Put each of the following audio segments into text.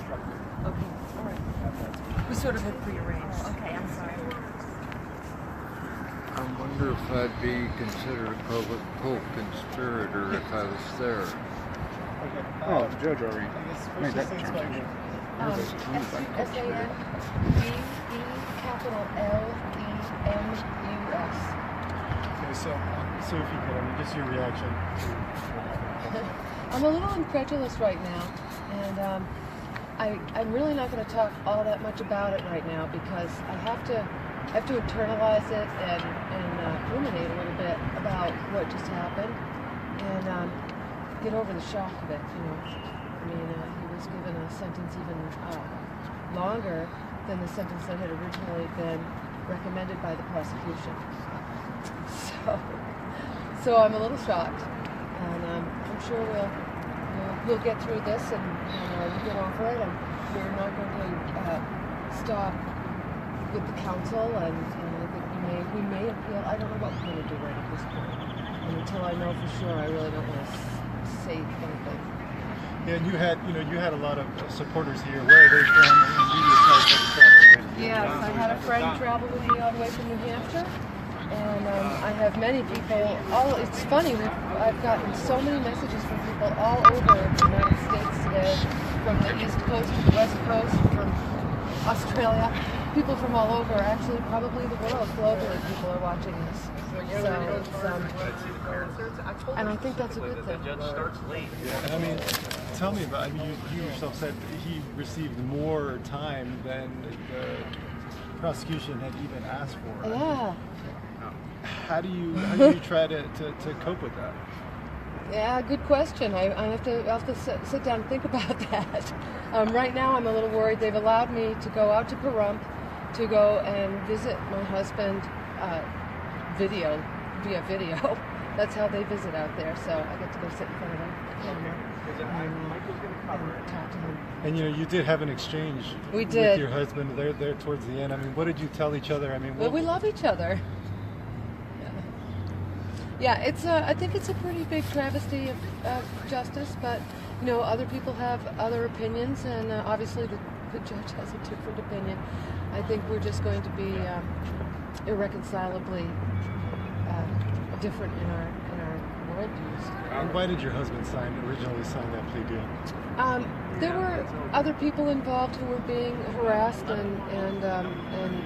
Okay, all right. We sort of had prearranged. Oh, okay, I'm sorry. I wonder if I'd be considered a co-conspirator if I was there. Oh, the judge already made that determination. S-A-N-D-E-L-E-M-U-S. Okay, so if you could, just your reaction. I'm a little incredulous right now, and I'm really not going to talk all that much about it right now because I have to internalize it and ruminate a little bit about what just happened and get over the shock of it. You know, I mean, he was given a sentence even longer than the sentence that had originally been recommended by the prosecution. So I'm a little shocked, and I'm sure we'll get through this and get over it, and we're not going to stop with the council, and I think we may appeal. I don't know what we're going to do right at this point, and until I know for sure, I really don't want to say anything. Yeah, and you had a lot of supporters here. Where are they from? And you yourself had to travel, right? Yes, I had a friend travel with me all the way from New Hampshire, and I have many people. It's funny, I've gotten so many messages from people all over the United States today, from the East Coast to the West Coast, from Australia. People from all over, actually probably the world, globally, people are watching this. And I think that's a good thing. Yeah, and I mean, tell me about, you yourself said he received more time than the prosecution had even asked for. Yeah. How do you try to cope with that? Yeah, good question. I have to sit down and think about that. Right now I'm a little worried. They've allowed me to go out to Pahrump to go and visit my husband via video. That's how they visit out there. So I get to go sit in front of the camera and talk to him. And you did have an exchange with your husband there towards the end. I mean, what did you tell each other? I mean, well, we love each other. Yeah, I think it's a pretty big travesty of justice, but other people have other opinions, and obviously the judge has a different opinion. I think we're just going to be irreconcilably different in our worldviews. And why did your husband originally sign that plea deal? There were other people involved who were being harassed and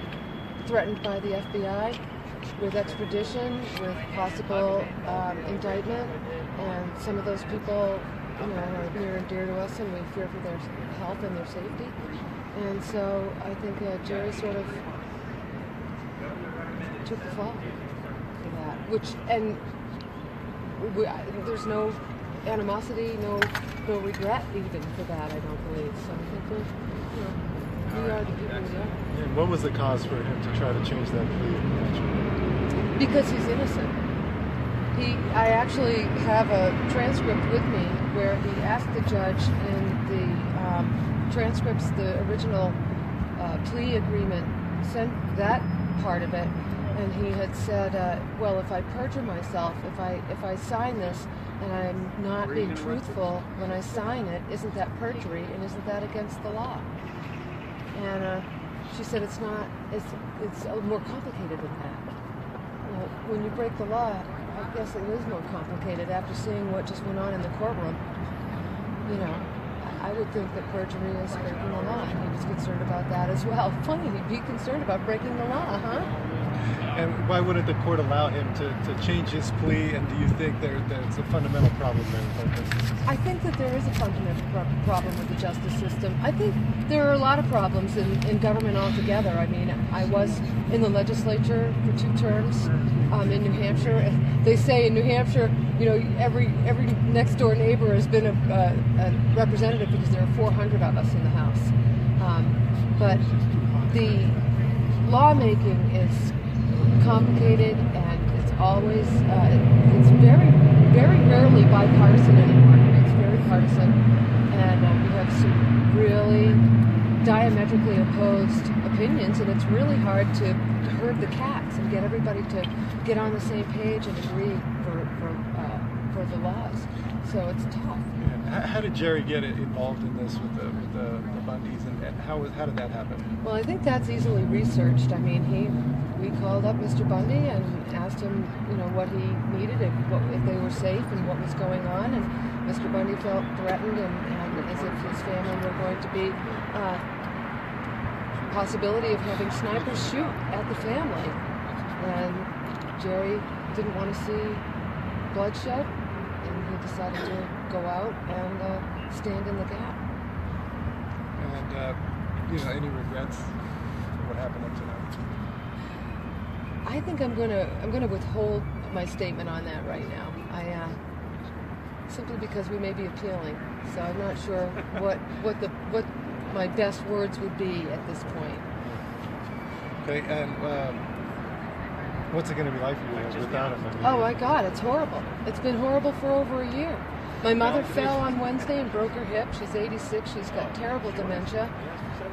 threatened by the FBI with extradition, with possible indictment, and some of those people, are near and dear to us, and we fear for their health and their safety. And so I think Jerry sort of took the fall for that. There's no animosity, no regret even for that. I don't believe. So I think we are the people we are. And what was the cause for him to try to change that plea? Because he's innocent. I actually have a transcript with me where he asked the judge in the transcripts, the original plea agreement, sent that part of it, and he had said, well, if I perjure myself, if I sign this and I'm not being truthful when I sign it, isn't that perjury, and isn't that against the law? And she said it's not. It's more complicated than that. When you break the law, I guess it is more complicated. After seeing what just went on in the courtroom, I would think that perjury is breaking the law. He was concerned about that as well. Funny, he'd be concerned about breaking the law, huh? And why wouldn't the court allow him to change his plea? And do you think there's a fundamental problem there with our justice system? I think that there is a fundamental problem with the justice system. I think there are a lot of problems in government altogether. I mean, I was in the legislature for 2 terms in New Hampshire. They say in New Hampshire, every next door neighbor has been a representative because there are 400 of us in the House. But the lawmaking is complicated, and it's always it's very, very rarely bipartisan anymore. It's very partisan, and we have some really diametrically opposed opinions, and it's really hard to herd the cats and get everybody to get on the same page and agree for the laws. So it's tough. Yeah. How did Jerry get involved in this with the Bundys, and how did that happen? Well, I think that's easily researched. I mean, we called up Mr. Bundy and asked him, what he needed, if they were safe, and what was going on. And Mr. Bundy felt threatened, and as if his family were going to be possibility of having snipers shoot at the family. And Jerry didn't want to see bloodshed, and he decided to go out and stand in the gap. And any regrets for what happened up to now? I think I'm gonna withhold my statement on that right now. Simply because we may be appealing, so I'm not sure what my best words would be at this point. Okay, and what's it going to be like for you without him? Oh my God, it's horrible. It's been horrible for over a year. My mother fell on Wednesday and broke her hip. She's 86. She's got terrible dementia.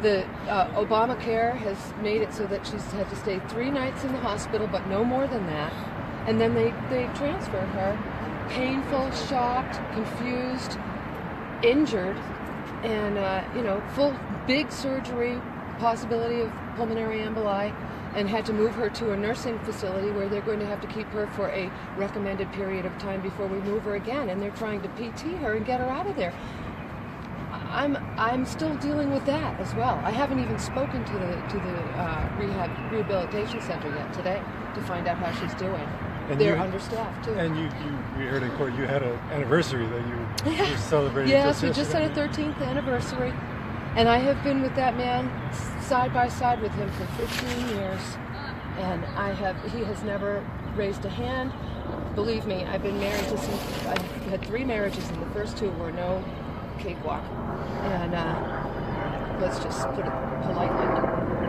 The Obamacare has made it so that she's had to stay 3 nights in the hospital, but no more than that. And then they transfer her, painful, shocked, confused, injured, and full big surgery, possibility of pulmonary emboli, and had to move her to a nursing facility where they're going to have to keep her for a recommended period of time before we move her again, and they're trying to PT her and get her out of there. I'm still dealing with that as well. I haven't even spoken to the rehabilitation center yet today to find out how she's doing. And they're understaffed too. And we heard in court you had an anniversary that you were celebrating. Yes, we just had a 13th anniversary, and I have been with that man side by side with him for 15 years, and he has never raised a hand. Believe me, I've been married to I've had 3 marriages, and the first 2 were no cakewalk, and let's just put it politely.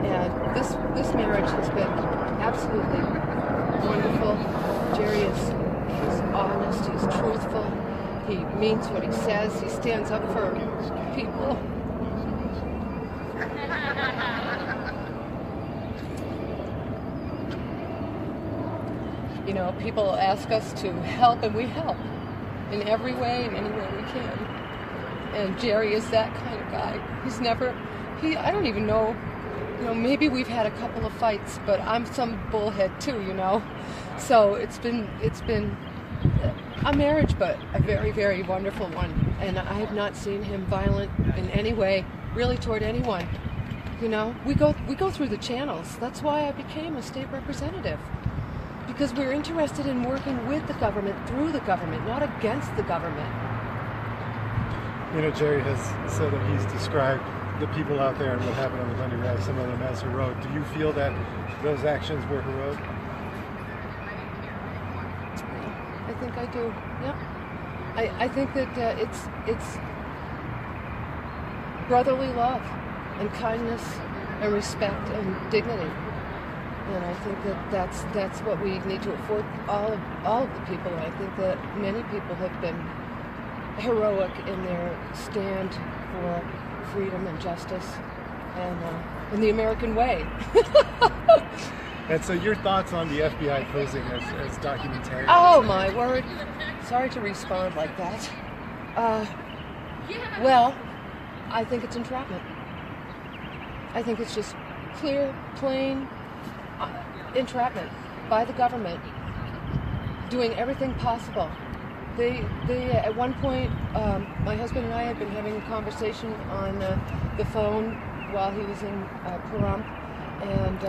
And this marriage has been absolutely wonderful. Jerry is honest, he's truthful, he means what he says, he stands up for people. People ask us to help, and we help in every way, in any way we can. And Jerry is that kind of guy. I don't even know, maybe we've had a couple of fights, but I'm some bullhead too, So it's been a marriage, but a very, very wonderful one. And I have not seen him violent in any way, really, toward anyone. We go through the channels. That's why I became a state representative. Because we're interested in working with the government, through the government, not against the government. Jerry has said that he's described the people out there and what happened on the Bundy rally, some of them as heroic. Do you feel that those actions were heroic? I think I do. Yeah. I think that it's brotherly love and kindness and respect and dignity. And I think that that's what we need to afford all of the people. And I think that many people have been heroic in their stand for freedom and justice and in the American way. And so your thoughts on the FBI posing as documentarians? Oh my word. Sorry to respond like that. Well, I think it's entrapment. I think it's just clear, plain entrapment by the government, doing everything possible. They at one point, my husband and I had been having a conversation on the phone while he was in Pahrump, and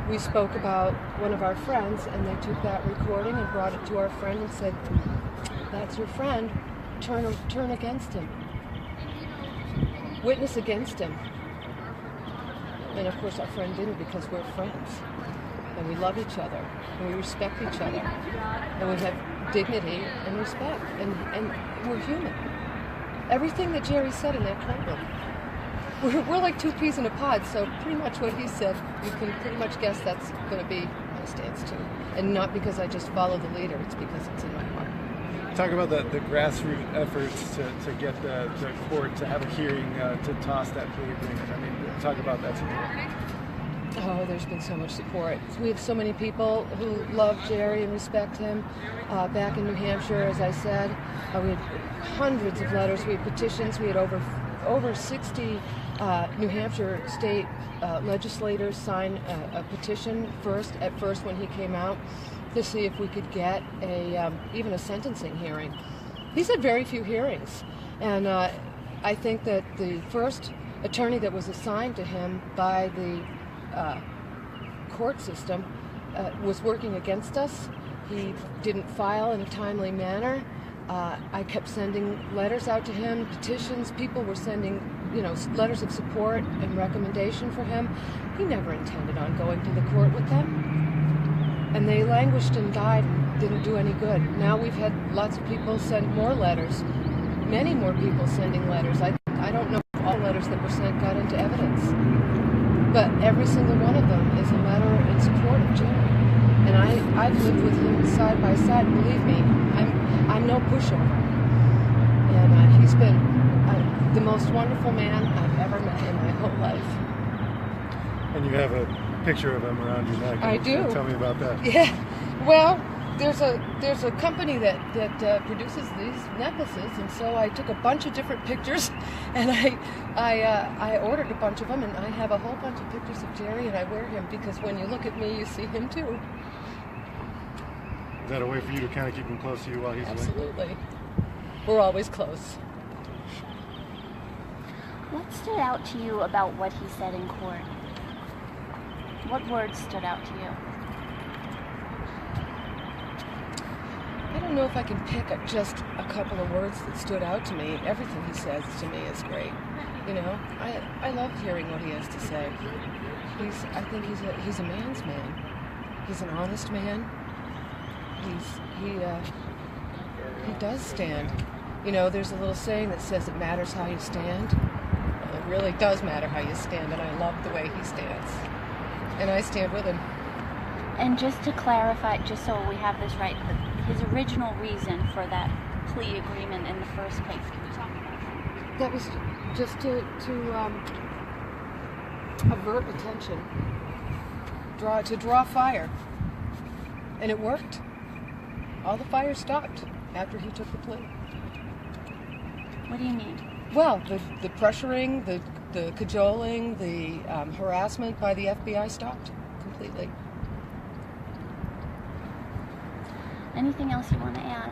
we spoke about one of our friends, and they took that recording and brought it to our friend and said, "That's your friend. Turn against him. Witness against him." And of course our friend didn't, because we're friends. And we love each other. And we respect each other. And we have dignity and respect. And we're human. Everything that Jerry said in that courtroom. We're like 2 peas in a pod, so pretty much what he said, you can pretty much guess that's going to be my stance too. And not because I just follow the leader, it's because it's in my heart. Talk about the grassroots efforts to get the court to have a hearing to toss that plea agreement. I mean, talk about that today. Oh, there's been so much support. We have so many people who love Jerry and respect him. Back in New Hampshire, as I said, we had hundreds of letters. We had petitions. We had over 60 New Hampshire state legislators sign a petition at first when he came out to see if we could get even a sentencing hearing. He's had very few hearings, and I think that the first attorney that was assigned to him by the court system was working against us. He didn't file in a timely manner. I kept sending letters out to him, petitions. People were sending, letters of support and recommendation for him. He never intended on going to the court with them. And they languished and died and didn't do any good. Now we've had lots of people send more letters, many more people sending letters. I don't know if all letters that were sent got into evidence. But every single one of them is a letter in support of Jerry. And I've lived with him side by side. Believe me, I'm no pushover. And he's been the most wonderful man I've ever met in my whole life. And you have a picture of him around your neck. I do. Tell me about that. Yeah. Well, there's a company that produces these necklaces, and so I took a bunch of different pictures, and I ordered a bunch of them, and I have a whole bunch of pictures of Jerry, and I wear him because when you look at me, you see him too. Is that a way for you to kind of keep him close to you while he's away? Absolutely. We're always close. What stood out to you about what he said in court? What words stood out to you? I don't know if I can pick up just a couple of words that stood out to me. Everything he says to me is great. I love hearing what he has to say. I think he's a man's man. He's an honest man. He does stand. There's a little saying that says it matters how you stand. Well, it really does matter how you stand, and I love the way he stands. And I stand with him. And just to clarify, just so we have this right, his original reason for that plea agreement in the first place, can you talk about that? That was just to avert attention, to draw fire. And it worked. All the fire stopped after he took the plea. What do you mean? Well, the pressuring, the cajoling, the harassment by the FBI stopped completely. Anything else you want to add?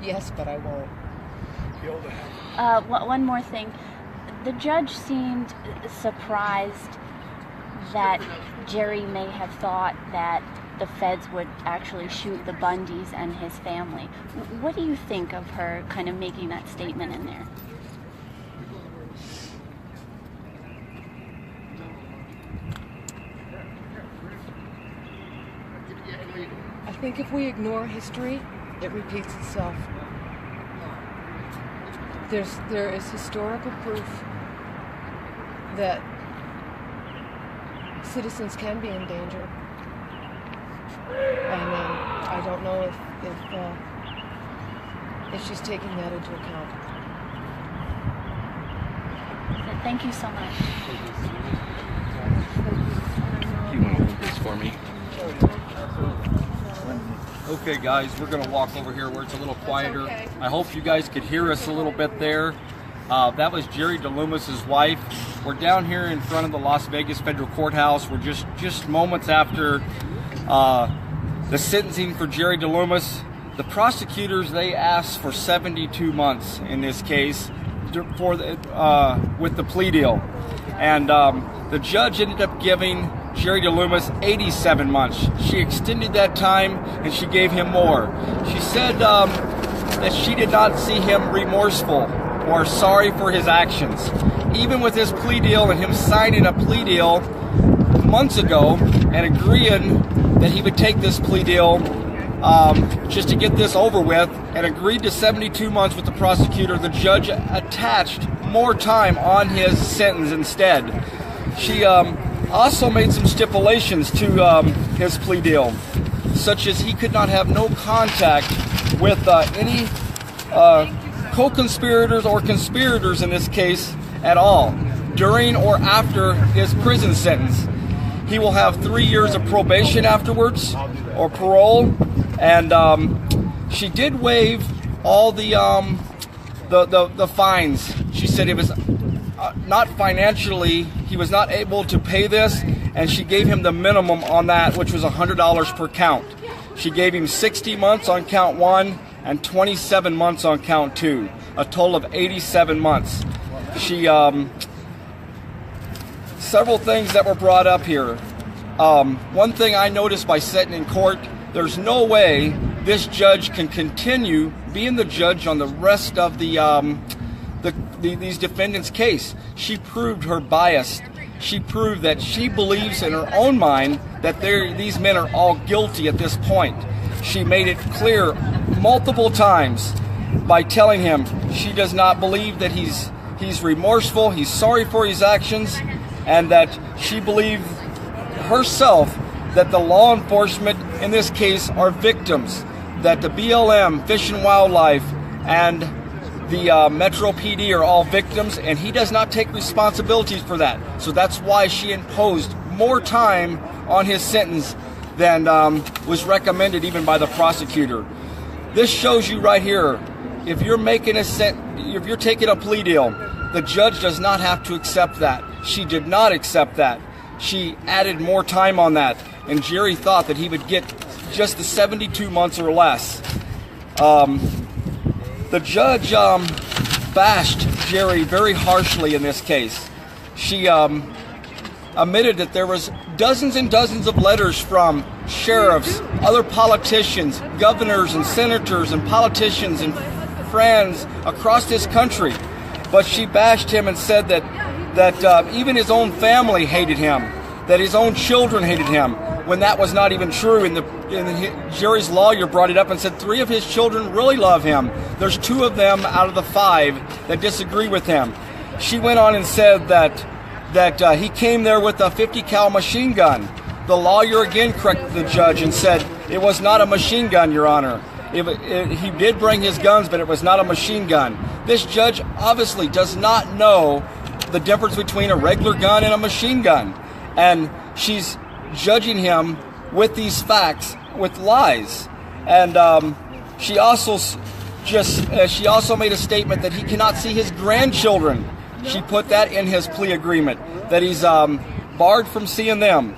Yes, but I won't. One more thing. The judge seemed surprised that Jerry may have thought that the feds would actually shoot the Bundys and his family. What do you think of her kind of making that statement in there? I think if we ignore history, it repeats itself. There is historical proof that citizens can be in danger. And I don't know if she's taking that into account. Thank you so much. You want to hold this for me? Okay, guys, we're going to walk over here where it's a little quieter. Okay. I hope you guys could hear us a little bit there. That was Jerry DeLemus' wife. We're down here in front of the Las Vegas Federal Courthouse. We're just moments after the sentencing for Jerry DeLemus. The prosecutors, they asked for 72 months in this case with the plea deal. And the judge ended up giving Jerry DeLemus 87 months. She extended that time and she gave him more. She said that she did not see him remorseful or sorry for his actions. Even with his plea deal and him signing a plea deal months ago and agreeing that he would take this plea deal just to get this over with and agreed to 72 months with the prosecutor, the judge attached more time on his sentence instead. She also made some stipulations to his plea deal, such as he could not have no contact with any co-conspirators or conspirators in this case at all. during or after his prison sentence. He will have 3 years of probation afterwards, or parole, and she did waive all the fines. She said it was not financially, he was not able to pay this, and she gave him the minimum on that, which was $100 per count. She gave him 60 months on count 1 and 27 months on count 2, a total of 87 months. She several things that were brought up here. One thing I noticed by sitting in court, there's no way this judge can continue being the judge on the rest of these defendants' case. She proved her bias. She proved that she believes in her own mind that these men are all guilty at this point. She made it clear multiple times by telling him she does not believe that he's remorseful, he's sorry for his actions, and that she believed herself that the law enforcement in this case are victims, that the BLM, Fish and Wildlife, and the Metro PD are all victims, and he does not take responsibilities for that. So that's why she imposed more time on his sentence than was recommended even by the prosecutor. This shows you right here, if you're making if you're taking a plea deal, the judge does not have to accept that. She did not accept that. She added more time on that, and Jerry thought that he would get just the 72 months or less. The judge bashed Jerry very harshly in this case. She admitted that there was dozens and dozens of letters from sheriffs, other politicians, governors and senators and politicians and friends across this country, but she bashed him and said that even his own family hated him, that his own children hated him, when that was not even true. Jerry's lawyer brought it up and said 3 of his children really love him. There's 2 of them out of the 5 that disagree with him. She went on and said that he came there with a 50 cal machine gun. The lawyer again corrected the judge and said it was not a machine gun, Your Honor. He did bring his guns, but it was not a machine gun. This judge obviously does not know the difference between a regular gun and a machine gun, and she's judging him with these facts, with lies. And she also made a statement that he cannot see his grandchildren. She put that in his plea agreement, that he's barred from seeing them.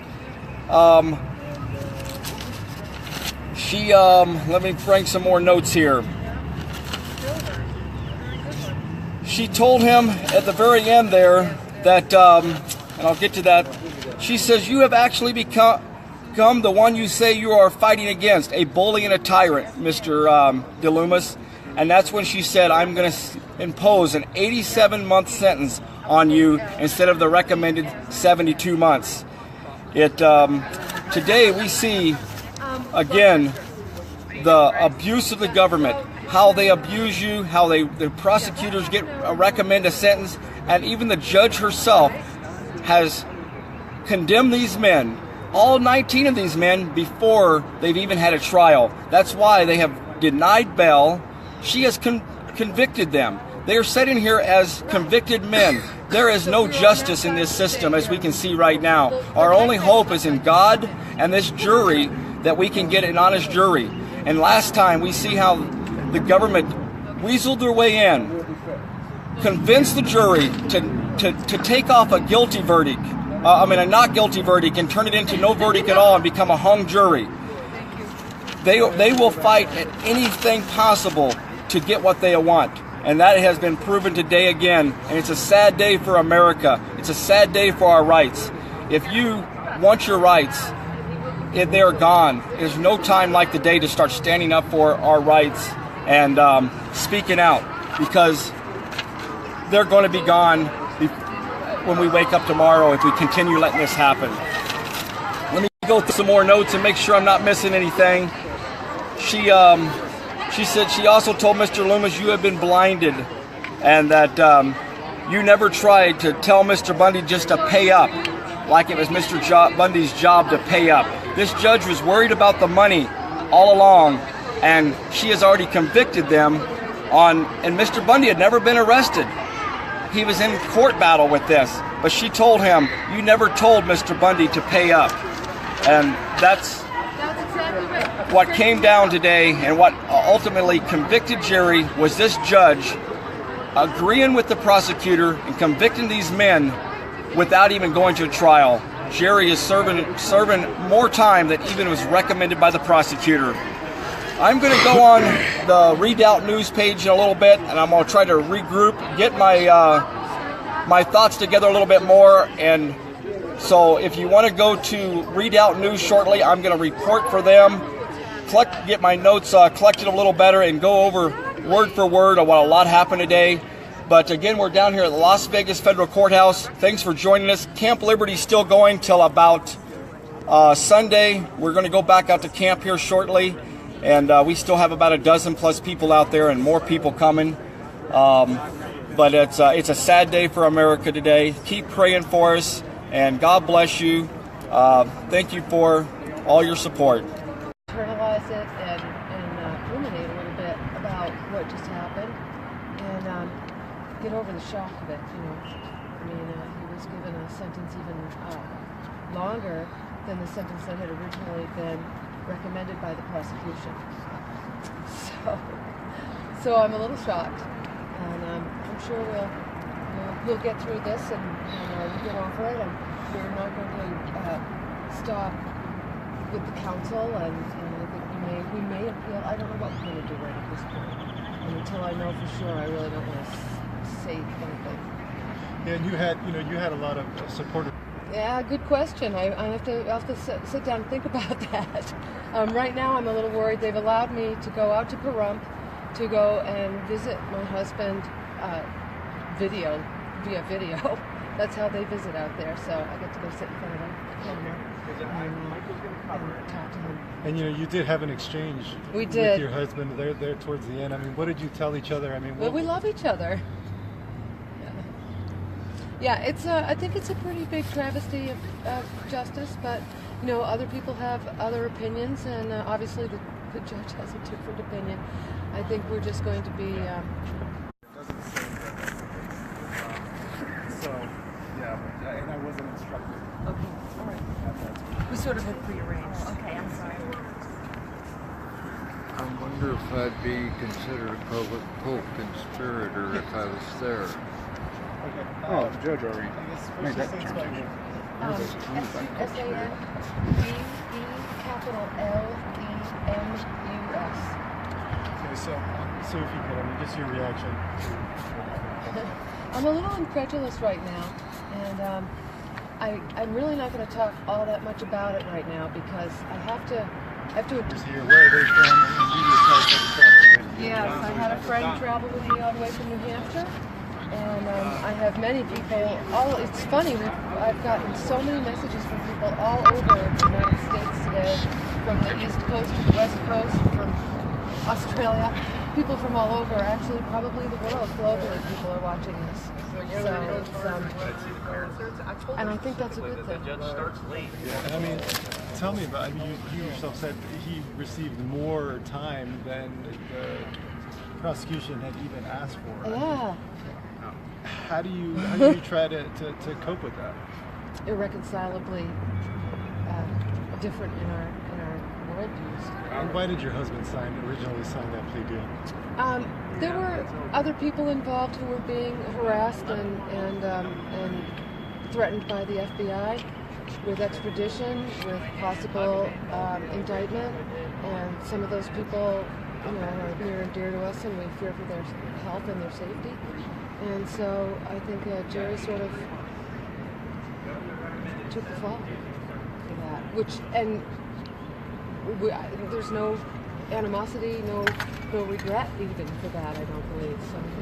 Let me bring some more notes here. She told him at the very end there that, and I'll get to that, she says, you have actually become the one you say you are fighting against, a bully and a tyrant, Mr. DeLemus. And that's when she said, I'm going to impose an 87-month sentence on you instead of the recommended 72 months. Today we see, again, the abuse of the government, how they abuse you, how the prosecutors recommend a sentence, and even the judge herself has condemned these men, all 19 of these men, before they've even had a trial. That's why they have denied bail. She has convicted them. They are sitting here as convicted men. There is no justice in this system, as we can see right now. Our only hope is in God and this jury, that we can get an honest jury. And last time we see how the government weaseled their way in, convinced the jury to take off a guilty verdict, a not guilty verdict, and turn it into no verdict at all and become a hung jury. They will fight at anything possible to get what they want. And that has been proven today again. And it's a sad day for America. It's a sad day for our rights. If you want your rights, they are gone. There's no time like the day to start standing up for our rights and speaking out, because they're going to be gone when we wake up tomorrow if we continue letting this happen. Let me go through some more notes and make sure I'm not missing anything. She said she also told Mr. Loomis, you have been blinded, and that you never tried to tell Mr. Bundy just to pay up, like it was Mr. Bundy's job to pay up. This judge was worried about the money all along, and she has already convicted them and Mr. Bundy had never been arrested. he was in court battle with this, but she told him, "You never told Mr. Bundy to pay up," and that's exactly right. what came down today, and what ultimately convicted Jerry was this judge agreeing with the prosecutor and convicting these men without even going to a trial. Jerry is serving more time than even was recommended by the prosecutor. I'm going to go on the Redoubt News page in a little bit, and I'm going to try to regroup, get my thoughts together a little bit more. And so if you want to go to Redoubt News shortly, I'm going to report for them, get my notes collected a little better, and go over word for word of what a lot happened today. But again, we're down here at the Las Vegas Federal Courthouse. Thanks for joining us. Camp Liberty's still going till about Sunday. We're going to go back out to camp here shortly, and we still have about a dozen plus people out there and more people coming. But it's a sad day for America today. Keep praying for us, and God bless you. Thank you for all your support. Internalize it and ruminate a little bit about what just happened, and get over the shock of it. You know, I mean, he was given a sentence even longer than the sentence that had originally been recommended by the prosecution. So I'm a little shocked, and I'm sure we'll get through this and get over it, and we're not going to stop with the council, and I think we may appeal. I don't know what we're going to do right at this point, and until I know for sure, I really don't want to say anything. Yeah, and you had a lot of supporters. Yeah, good question. I'll have to sit down and think about that. Right now, I'm a little worried. They've allowed me to go out to Pahrump to go and visit my husband via video. That's how they visit out there. So I get to go sit in front of him and talk to him. And you did have an exchange. We did. With your husband there towards the end. I mean, what did you tell each other? I mean, well, we love each other. Yeah, it's I think it's a pretty big travesty of justice, but other people have other opinions, and obviously the judge has a different opinion. I think we're just going to be. So, yeah, and I wasn't instructed. Okay, all right. We sort of had prearranged. Okay, I'm sorry. I wonder if I'd be considered a co-conspirator if I was there. Okay. Oh, the judge already made that change. SANDE_LEMUS. Okay, so if you could, just your reaction. I'm a little incredulous right now, and I'm really not going to talk all that much about it right now because I have to. Here, where are they from? And you yourself had to travel with. Yes, I had a friend travel with me all the way from New Hampshire, and I have many people. It's funny. I've gotten so many messages from people all over the United States today, from the East Coast to the West Coast, from Australia. People from all over, actually, probably the world, globally, people are watching this. So, and I think that's a good thing. Yeah, and I mean, tell me about. I mean, you yourself said he received more time than the prosecution had even asked for. Yeah. How do you try to cope with that? Irreconcilably different in our worldviews. And why did your husband originally sign that plea deal? There were other people involved who were being harassed and threatened by the FBI with extradition, with possible indictment, and some of those people, are near and dear to us, and we fear for their health and their safety. And so I think Jerry sort of took the fall for that, there's no animosity, no regret even for that, I don't believe. So I think